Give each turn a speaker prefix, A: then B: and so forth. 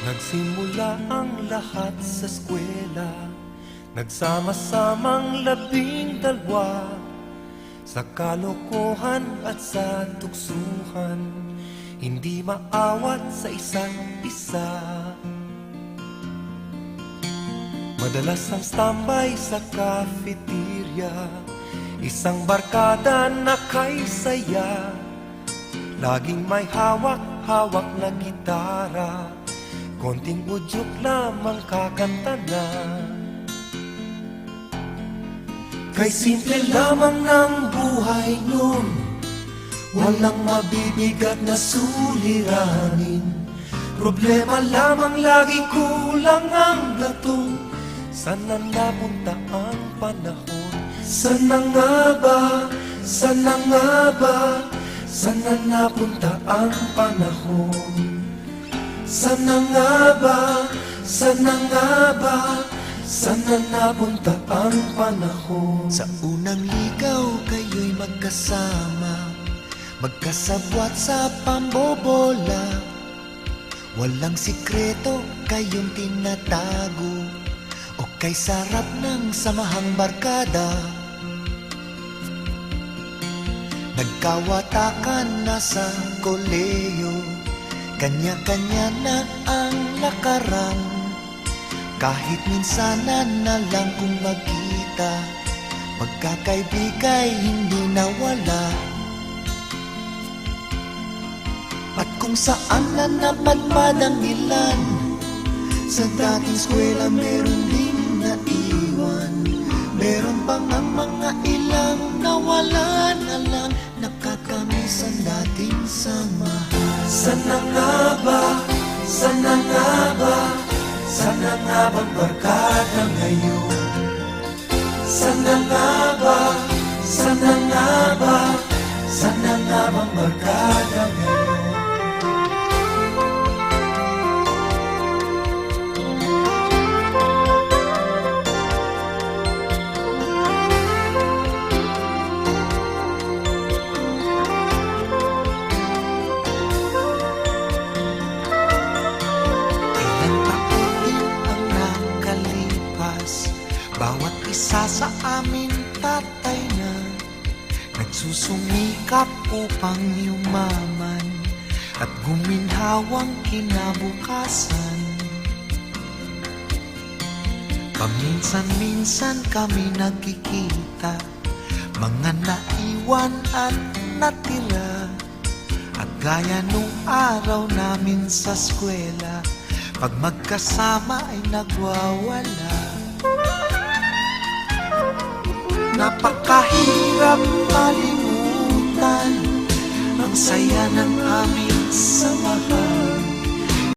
A: Nagsimula ang lahat sa eskwela, nagsama-samang 12 sa kalokohan at sa tuksuhan, hindi maawat sa isa't isa. Madalas ang standby sa cafeteria, isang barkada na kay saya, laging may hawak-hawak na gitara, konting udyok lamang kakanta na. Kay simple lamang ng buhay nun, walang mabibigat na suliranin. Problema lamang lagi, kulang ang latong. Sana napunta ang panahon? Sana nga ba? Sana nga ba? Sana napunta ang panahon? Sana nga ba? Sana nga ba? Sana napunta ang panahon?
B: Sa unang ligaw kayo'y magkasama, magkasabwat sa pambobola. Walang sikreto kayong tinatago, o kay sarap ng samahang barkada. Nagkawatakan na sa koleyo, kanya-kanya na ang lakaran. Kahit minsanan na lang kung magkita, pagkakaibigay hindi nawala. At kung saan na napadpad ang ilan, sa dating eskwela meron ding naiwan. Meron pang ang mga ilang nawala na lang, nakakamiss ang dating samahan.
A: Sana nga ba? Sana nga ba? Sana nga bang barkada ngayon? Sana nga ba? Sana nga ba? Sana nga bang barkada ngayon?
B: Bawat isa sa amin tatay na nagsusumikap upang yumaman at guminhawang kinabukasan. Paminsan-minsan kami nagkikita, mga naiwan at natira. At gaya nung araw namin sa eskwela, pag magkasama ay nagwawala. Napakahirap malimutan ang saya ng aming samahan.